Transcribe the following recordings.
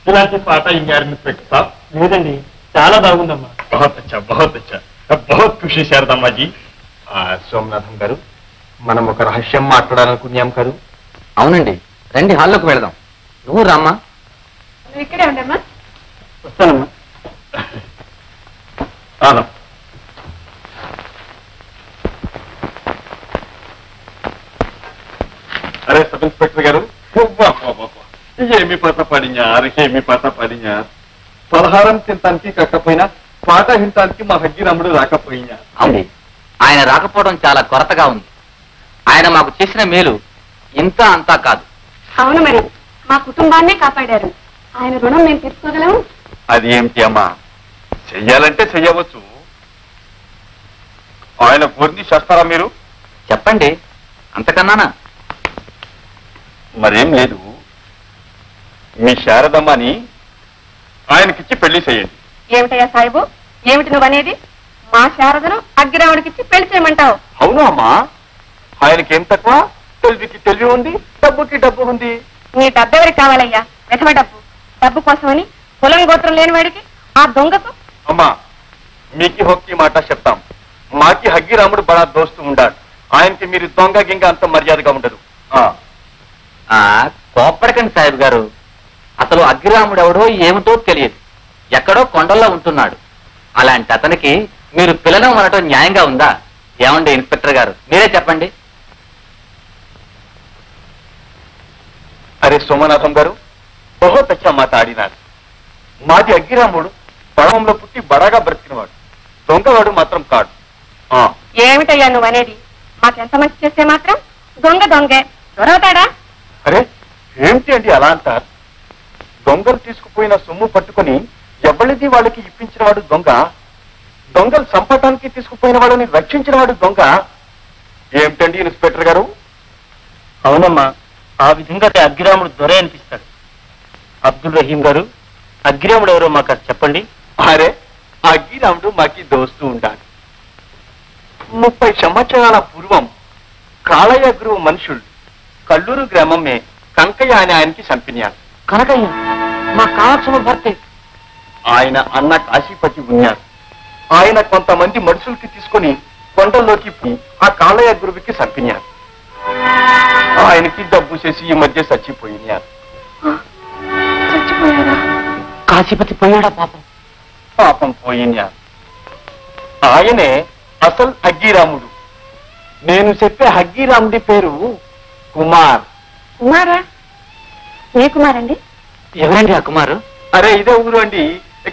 ఇలాంటి పాట ఇంగారిని పెట్టా లేదండి, చాలా బాగుందమ్మా. బహుత్ అచ్చా, బహుత్ అచ్చా, బహుత్ ఖుషి శారదమ్మ జీ. సోమనాథం గారు, మనం ఒక రహస్యం మాట్లాడాలనుకున్నాం గారు. అవునండి, రండి హాల్లోకి వెళదాం. నువ్వు రామ్మా. నువ్వు ఇక్కడే ఉండమ్మా. వస్తానమ్మా. అరే సబ్ ఇన్స్పెక్టర్ గారు, ఏమి పాట పాడినారు, ఏమి పాట పాడినారు. పలహారం తినటానికి కాకపోయినా పాట వినటానికి మా హగ్గిరాముడు రాకపోయినా. అవునండి, ఆయన రాకపోవడం చాలా కొరతగా ఉంది. ఆయన మాకు చేసిన మేలు ఇంత అంతా కాదు. అవును, మరి మా కుటుంబాన్నే కాపాడారు. ఆయన రుణం మేము తీర్చుకోగలము. అది ఏమిటి అమ్మా, చెయ్యాలంటే చెయ్యవచ్చు. ఆయన పూర్తి చేస్తారా మీరు? చెప్పండి, అంతకన్నానా? మరేం లేదు, మీ శారదమ్మని ఆయనకిచ్చి పెళ్లి చేయండి. ఏమిటయ్యా సాయిబు, ఏమిటి నువ్వనేది? మా శారదను అగ్గిరాముడికిచ్చి పెళ్లి చేయమంటావు? అవును అమ్మా, ఆయనకేం తక్కువ? తెలివికి తెలివి ఉంది, డబ్బుకి డబ్బు ఉంది. నీ డబ్బెవరికి కావాలయ్యా? వెధవ డబ్బు. డబ్బు కోసమని కులం గోత్రం లేని వాడికి, ఆ దొంగకు. అమ్మా, మీకు హొక్కి మాట చెప్తాం. మాకి హగ్గిరాముడు బడా దోస్తు ఉండాడు. ఆయనకి మీరు దొంగ గింగ అంత మర్యాదగా ఉండదు. కోప్పడకండి సాహెబ్ గారు. అసలు అగ్గిరాముడు ఎవడో ఏమిటో తెలియదు, ఎక్కడో కొండల్లో ఉంటున్నాడు. అలాంటి అతనికి మీరు పిల్లలం అనటం న్యాయంగా ఉందా? ఏమండి ఇన్స్పెక్టర్ గారు, మీరే చెప్పండి. అరే సోమనాథం గారు, బహుత్ అచ్చా మాట ఆడినారు. మాది అగ్గిరాముడు పడవంలో పుట్టి బడాగా బ్రతికినవాడు, దొంగవాడు మాత్రం కాడు. ఏమిటయ్యా నువ్వనేది? మాకెంత మంచి చేస్తే మాత్రం దొంగ దొంగే దొరవుతాడా? అరే ఏమిటి అండి అలా అంటారు? దొంగలు తీసుకుపోయిన సొమ్ము పట్టుకుని ఎవరిది వాళ్ళకి ఇప్పించిన వాడు దొంగ. దొంగలు చంపటానికి తీసుకుపోయిన వాళ్ళని రక్షించిన వాడు దొంగ. ఏమిటండి ఇన్స్పెక్టర్ గారు? అవునమ్మా, ఆ విధంగా అగ్గిరాముడు దొరే అనిపిస్తాడు. అబ్దుల్ రహీం గారు, అగ్గిరాముడు ఎవరో మాకు చెప్పండి. అరే అగ్గిరాముడు మాకి దోస్తూ ఉండాలి. 30 సంవత్సరాల పూర్వం కాళయ్య గురువు మనుషులు కల్లూరు గ్రామమే కనకయ్య అని ఆయనకి చంపినారు. కనకయ్య మా కావాల్సిన భర్తే. ఆయన అన్న కాశీపతి ఉన్నారు. ఆయన కొంతమంది మనుషులకి తీసుకుని కొండల్లోకి పోయి ఆ కాళయ్య గురువుకి చంపినారు. ఆయనకి డబ్బు చేసి ఈ మధ్య చచ్చిపోయినారు. కాశీపతి పోయాడా? పాపం పాపం పోయినారు. ఆయనే అసలు అగ్గిరాముడు. నేను చెప్పే అగ్గిరాముడి పేరు కుమార్. కుమారా? ఏ కుమార్ అండి? ఎవరండి ఆ కుమారు? అరే ఇదే ఊరు అండి,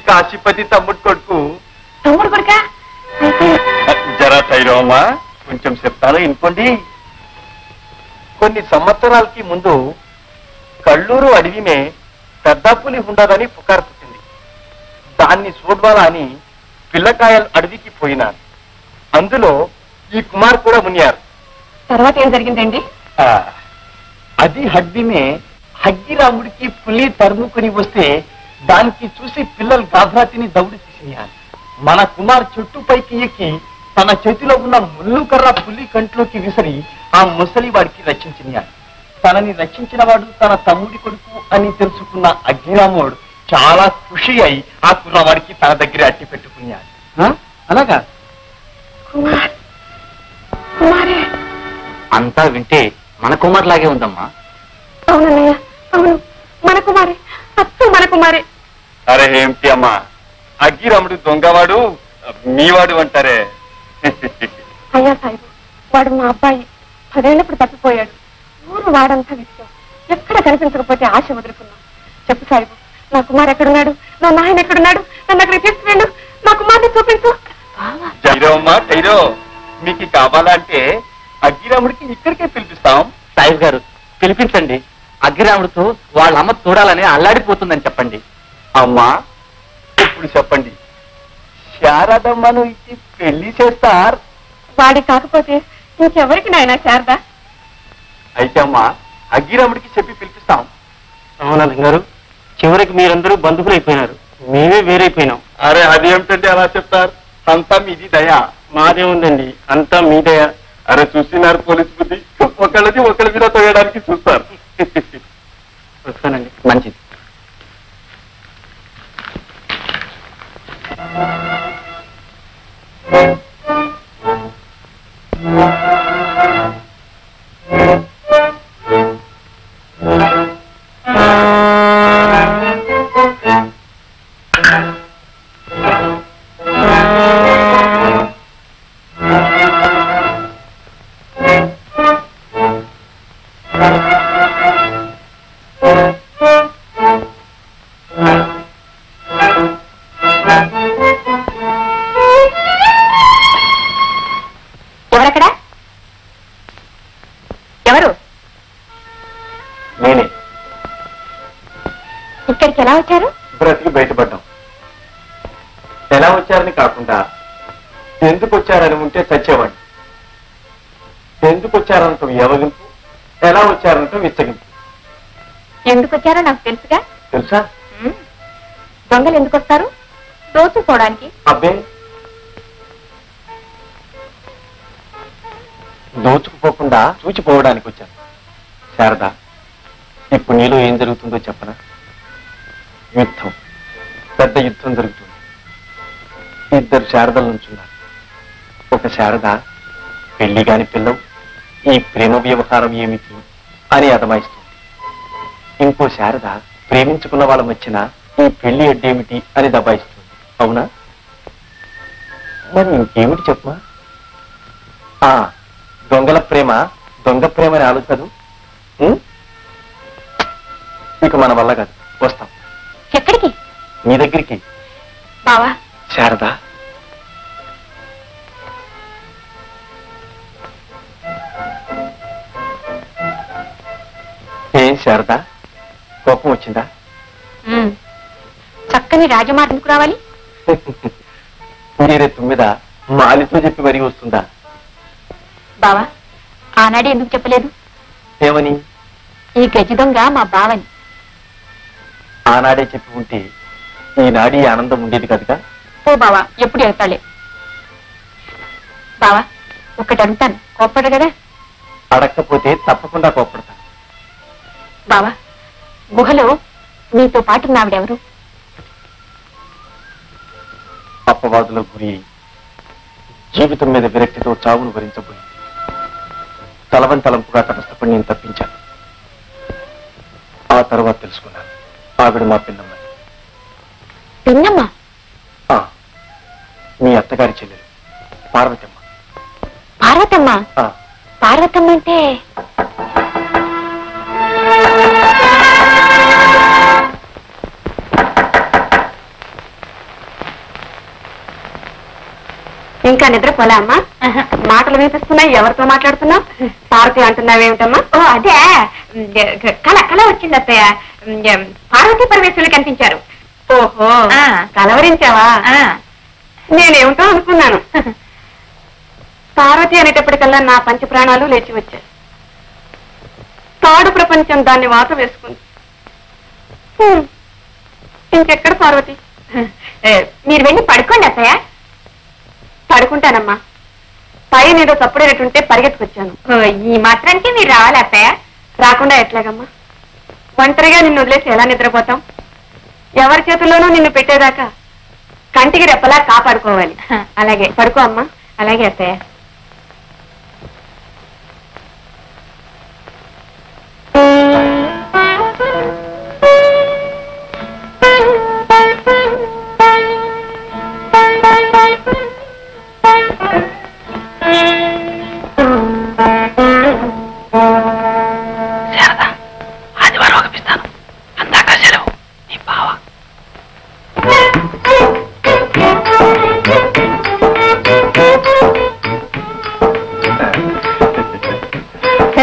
కాశీపతి తమ్ముడు కొడుకు. తమ్ముడు కొడుకా? జరా తైరమ్మా, కొంచెం చెప్తాను ఇంకోండి. కొన్ని సంవత్సరాలకి ముందు కల్లూరు అడవిమే పెద్ద పులి ఉండదని పుకారు పుట్టింది. దాన్ని చూడవాలా అని పిల్లకాయలు అడవికి పోయినారు. అందులో ఈ కుమార్ కూడా మునియారు. తర్వాత ఏం జరిగిందండి? అది హద్దిమే హగ్గిరాముడికి పులి తరుముకుని వస్తే దానికి చూసి పిల్లలు గాభరాతిని దౌడు తీసినారు. మన కుమార్ చెట్టుపైకి ఎక్కి తన చేతిలో ఉన్న ముళ్ళు కర్ర పులి కంట్లోకి విసిరి ఆ ముసలి వాడికి రక్షించినాడు. తనని రక్షించిన వాడు తన తమ్ముడి కొడుకు అని తెలుసుకున్న అగ్గిరాముడు చాలా ఖుషి అయి ఆ కుర్రవాడికి తన దగ్గర అట్టి పెట్టుకున్నాడు. అలాగా కుమార్ కుమారే అంతా వింటే మన కుమార్ లాగే ఉందమ్మా. అవునన్నయ్య, అవును, మన కుమారే, అచ్చు మన కుమారే. అరే ఏమిటి అమ్మా, అగ్గిరాముడు దొంగవాడు మీవాడు అంటారే. అయ్యా సాయిబు, వాడు మా అబ్బాయి. 10 ఏళ్ళప్పుడు తప్పిపోయాడు. ఊరు వాడంతా విషయం. ఎక్కడ కనిపించకపోతే ఆశ వదులుకున్నాం. చెప్పు సాయిబు, నా కుమార్ ఎక్కడున్నాడు? నా నాయన ఎక్కడున్నాడు? నన్ను అక్కడికి తీసుకురండు. నా కుమార్ని చూపించు. అమ్మా టైరో, మీకు కావాలంటే అగ్గిరాముడికి ఇక్కడికే పిలిపిస్తాం. సాయిబ్ గారు, పిలిపించండి. అగ్గిరాముడితో వాళ్ళ అమ్మ చూడాలని అల్లాడిపోతుందని చెప్పండి. అమ్మా ఇప్పుడు చెప్పండి, శారదమ్మను ఇచ్చి పెళ్లి చేస్తారు? వాడి కాకపోతే ఇంకెవరికి నాయన శారద? అయితే అమ్మా అగ్గిరాముడికి చెప్పి పిలిపిస్తాం. రామనాథం గారు, చివరికి మీరందరూ బంధువులైపోయినారు, మేమే వేరైపోయినాం. అరే అదేమిటంటే అలా చెప్తారు? అంతా మీది దయ. మాదే ఉందండి, అంతా మీదయ. అరే చూసినారు పోలీసు బుద్ధి, ఒకళ్ళది ఒకళ్ళ మీద తోయడానికి చూస్తారు. వస్తానండి. మంచిది. ఎవరు? నేనే. ఇక్కడికి ఎలా వచ్చారు? బ్రతికి బయటపడ్డాం. ఎలా వచ్చారని కాకుండా ఎందుకు వచ్చారని ఉంటే చచ్చేవాడిని. ఎందుకు వచ్చారనటం ఎవగింపు, ఎలా వచ్చారనటం విచ్చగింపు. ఎందుకు వచ్చారో నాకు తెలుసుగా. తెలుసా? దొంగలు ఎందుకు వస్తారు? దోచుకోవడానికి. అబ్బే, దోచుకుపోకుండా చూచిపోవడానికి వచ్చాను. శారద, ఇప్పుడు నీలో ఏం జరుగుతుందో చెప్పనా? యుద్ధం, పెద్ద యుద్ధం జరుగుతుంది. ఇద్దరు శారదల నుంచున్నారు. ఒక శారద పెళ్లి కాని పిల్లవు, ఈ ప్రేమ వ్యవహారం ఏమిటి అని అదమాయిస్తుంది. ఇంకో శారద ప్రేమించుకున్న వాళ్ళ మధ్యన ఈ పెళ్లి అడ్డేమిటి అని దబాయిస్తుంది. అవునా? మరి ఇంకేమిటి చెప్పమా? దొంగల ప్రేమ దొంగ ప్రేమ అని ఆలోచదు. ఇక మన వల్ల కాదు, వస్తాం. ఎక్కడికి? నీ దగ్గరికి. బావా. శారద, ఏం శారద, కోపం వచ్చిందా? చక్కని రాజమార్గం ఎందుకు రావాలి? మీరే తుమ్మిద మాలితో చెప్పి మరీ వస్తుందా? బావా, ఆనాడే ఎందుకు చెప్పలేదు? ఏమని? ఈ గజ దొంగ మా బావని. ఆనాడే చెప్పి ఉంటే ఈనాడి ఆనందం ఉండేది కనుక. ఓ బావా, ఎప్పుడు వెళ్తాలే. బావా, ఒక్కటి అడుగుతాను, కోప్పడు కదా? అడగకపోతే తప్పకుండా కోప్పడతాను. బావా, గుహలో నీతో పాటు నావిడెవరు? అపవాదులో గురి జీవితం మీద విరక్తితో చావును భరించబోయింది. తలవంతలంపుగా తటస్థపడి నేను తప్పించాను. ఆ తర్వాత తెలుసుకున్నాను, ఆవిడ మా పిన్నమ్మ. పిన్నమ్మ? మీ అత్తగారి చెల్లెలు పార్వతమ్మ. పార్వతమ్మ? పార్వతమ్మ అంటే ఇంకా నిద్రపోలే అమ్మా? మాటలు వినిపిస్తున్నాయి. ఎవరితో మాట్లాడుతున్నావు? పార్వతి అంటున్నావేమిటమ్మా? ఓ అదే, కళ కళ వచ్చింది అత్తయ్య. పార్వతీ పరమేశ్వరులు కనిపించారు. ఓహో, కలవరించావా? నేనేమిటో అనుకున్నాను. పార్వతి అనేటప్పటికల్లా నా పంచ ప్రాణాలు లేచి వచ్చాయి. తాడు ప్రపంచం దాన్ని వాత వేసుకుంది. ఇంకెక్కడ పార్వతి? మీరు వెళ్ళి పడుకోండి అత్తయ్య. పడుకుంటానమ్మా. పైన ఏదో తప్పుడైనట్టుంటే పరిగెత్తుకొచ్చాను. ఈ మాత్రానికి మీరు రావాలి అత్తయ్య. రాకుండా ఎట్లాగమ్మా? ఒంటరిగా నిన్ను వదిలేసి ఎలా నిద్రపోతాం? ఎవరి చేతుల్లోనూ నిన్ను పెట్టేదాకా కంటికి రెప్పలా కాపాడుకోవాలి. అలాగే పడుకో అమ్మా. అలాగే అత్తయ్య. ఆదివారం ఒకపిస్తాను, అందాక సెలవు. నీ బావ.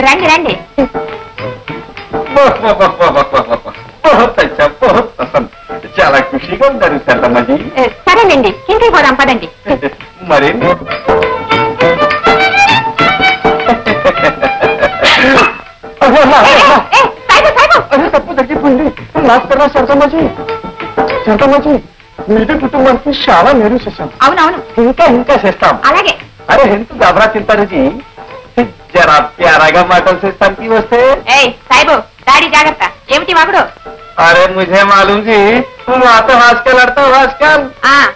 రండి రండి. చాలా ఖుషిగా ఉంటారు శారదమ్మజీ. సరేనండి, ఇంటికి పోదాం పదండి. మరి తప్పు తగ్గిపోయింది. నమస్కారం శారదమ్మజీ. శారదమ్మజీ, మీది కుటుంబానికి చాలా మేలు చేశాం. అవునవును, ఇంకా ఇంకా చేస్తాం. అలాగే. అరే ఎంత గబరా తింటారు జీ. జరా ప్యారాగా మాటలు చేస్తానికి వస్తే. సాయిబు, దాడి జాగ్రత్త. ఏమిటి వాగుడు? అరే ముझे मालूम जी, तुम आते हास्कल आडతావు हास्कल.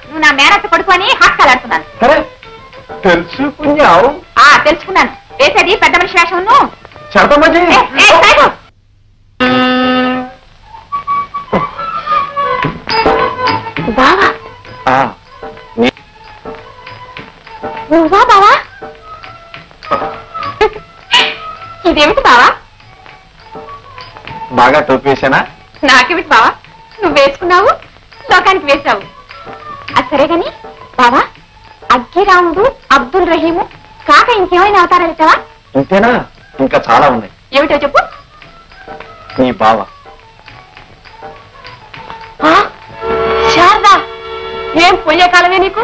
నువ్వు నా మేనత్త కొడుకు అని హాస్కల్ ఆడుతున్నాను. అరే తెలుసుకున్నావు? తెలుసుకున్నాను. వేసేది పెద్ద మనిషి వేషం. శారదమ్మజీ, బావా. నువ్వా బావా? ఇదేమిటి బావా? బాగా టోపీ వేసానా? నాకేమిటి బావా, నువ్వు వేసుకున్నావు, లోకానికి వేశావు. అది సరే గాని బావా, అగ్గిరాముడు, అబ్దుల్ రహీము కాక ఇంకేమైనా అవతారాలు ఇచ్చావా? ఇంతేనా? ఇంకా చాలా ఉన్నాయి. ఏమిటో చెప్పు. నీ బావ. శారదా, ఏం పోయే కాలమే నీకు?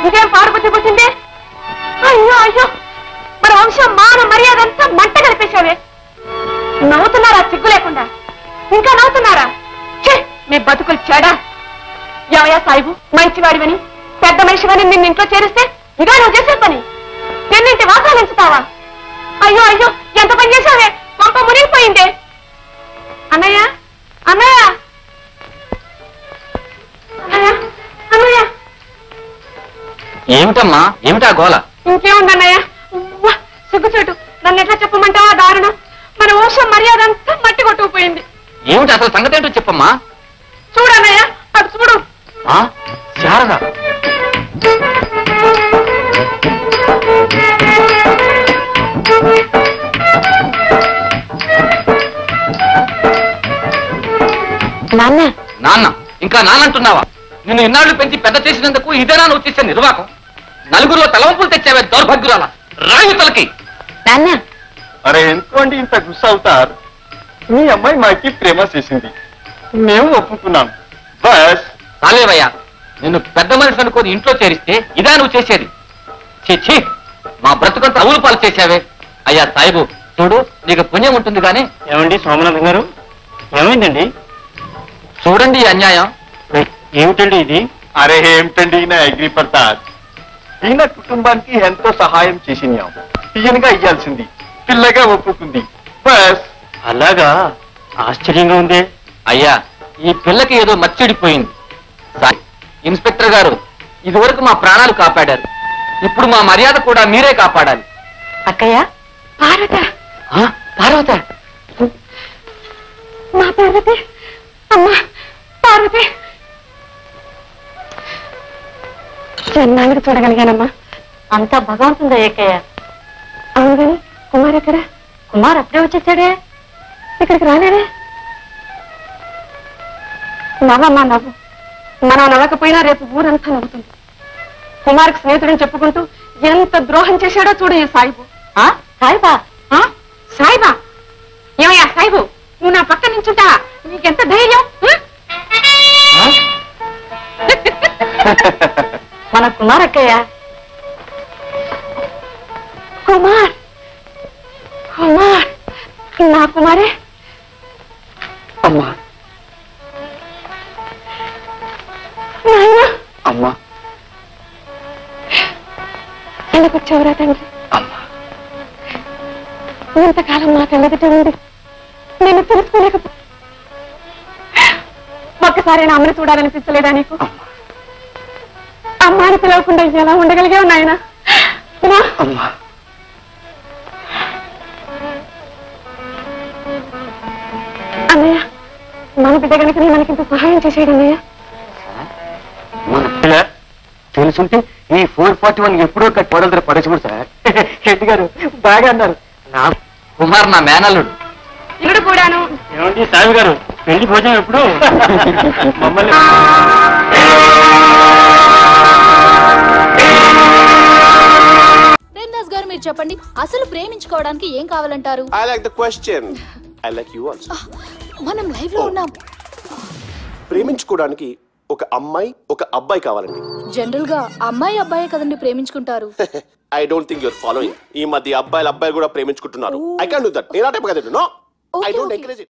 ఇంకేం పాడుబుద్ధి పుట్టిందే? అయ్యో అయ్యో, మన వంశం మాన మర్యాద అంతా మంట కలిపేశావే. నవ్వుతున్నారా సిగ్గు లేకుండా? ఇంకా నవ్వుతున్నారా? మీ బతుకులు చెడా. ఏమయ్యా సాయిబు, మంచివాడివని పెద్ద మనిషివని నిన్ను ఇంట్లో చేరిస్తే ఇదా నువ్వు చేసే పని? నిన్నింటి వాసాలు ఎంచుతావా? అయ్యో అయ్యో, ఎంత పని చేశావే, పంప మునిగిపోయిందే. అన్నయ్య అన్నయ్య అన్నయ్య అన్నయ్య. ఏమిటమ్మా, ఏమిటా గోల? ఇంకేముందన్నయ్య, సిగ్గుచోటు. నన్ను ఎట్లా చెప్పమంటావా? దారుణం. మన వంశం మర్యాద అంతా మట్టి కొట్టుకుపోయింది. ఏమిటి అసలు సంగతి ఏంటో చెప్పమ్మా. చూడన్నయ్య, అటు చూడు. శారద, నాన్న నాన్న? ఇంకా నాన్నంటున్నావా? నిన్ను ఇన్నాళ్లు పెంచి పెద్ద చేసినందుకు ఇదేనా నువ్వు చేసే నిర్వాకం? నలుగురిలో తలవంపులు తెచ్చావే దౌర్భాగ్యురాల, రాయుతలకి. నాన్న, అరే ఎందుకోండి ఇంత గుస్స అవుతారు? మీ అమ్మాయి మాకి ప్రేమ చేసింది, మేము ఒప్పుకున్నాం. బస్ చాలేవయ్యా, నిన్ను పెద్ద మనిషి అనుకోని ఇంట్లో చేరిస్తే ఇదా నువ్వు చేసేది? చిచ్చి, మా బ్రతుకంతా అవులు పాలు చేశావే. అయ్యా సాయిబు, చూడు, నీకు పుణ్యం ఉంటుంది కానీ. ఏమండి సోమనాథం గారు, ఏమైందండి? చూడండి ఈ అన్యాయం. ఏమిటండి ఇది? అరే ఏమిటండి నా అగ్రి ప్రసాద్, ఈయన కుటుంబానికి ఎంతో సహాయం చేసినాం. ఈయనగా ఇయ్యాల్సింది, పిల్లగా ఒప్పుకుంది. బస్. అలాగా? ఆశ్చర్యంగా ఉందే. అయ్యా, ఈ పిల్లకి ఏదో మచ్చిడిపోయింది. ఇన్స్పెక్టర్ గారు, ఇదివరకు మా ప్రాణాలు కాపాడారు, ఇప్పుడు మా మర్యాద కూడా మీరే కాపాడాలి. అక్కయ్య, పార్వత. పార్వత? మా పార్వతి, అమ్మా పార్వతి. చెన్నాళ్ళకి చూడగలిగానమ్మా. అంతా భగవంతుందా ఏకయ్య? అవును కానీ కుమార్ ఎక్కడ? కుమార్ అప్పుడే వచ్చేసాడే, ఇక్కడికి రాలేదే. నవ్వమ్మా నవ్వు. మనం నవ్వకపోయినా రేపు ఊరంతా నవ్వుతుంది. కుమార్కి స్నేహితుడని చెప్పుకుంటూ ఎంత ద్రోహం చేశాడో చూడు ఈ సాయిబు. సాయిబా? సాయిబా? ఏమయ్యా సాయిబు, నువ్వు నా పక్క నించుంటా? నీకెంత ధైర్యం? మన కుమార్ అక్కయ్య. కుమార్, కుమార్, నా కుమారే. అమ్మా, నాయనా, అమ్మా, ఎందుకు వచ్చావురా తండ్రి? అమ్మా. ఇంతకాలం మా కళ్ళెదుట ఉంది, నేను తెలుసుకోలేకపో. ఒక్కసారి నా అమ్మని చూడాలనిపించలేదా నీకు? అమ్మాని పిలవకుండా ఎలా ఉండగలిగావు నాయన? అన్నయ్య, మన బిడ్డ కనుక నేను మనకింత సహాయం చేసేయడు అన్నయ్య. తెలుసుంటే ఈ 441 ఎప్పుడో కట్టి పడలు పడేసుకుడు సార్. హెడ్ గారు బాగా అన్నారు. నా కుమార్ నా మేనల్లుడు. ఇవిడు కూడాను. ఏమండి సాయి గారు, పెళ్లి భోజనం ఎప్పుడు? మమ్మల్ని ప్రేమ్దాస్ గారు, మీరు చెప్పండి, అసలు ప్రేమించుకోవడానికి ఏం కావాలంటారు? I like the question. I like you also. మనం లైవ్ లో ఉన్నాం. ప్రేమించుకోవడానికి ఒక అమ్మాయి ఒక అబ్బాయి కావాలండి. జనరల్ గా అమ్మాయి అబ్బాయే కదండి ప్రేమించుకుంటారు. I don't think you're following. ఈ మధ్య అబ్బాయిలు కూడా ప్రేమించుకుంటున్నారు. I can't do that. నేను ఆ టైప్ కదా. No, I don't encourage it.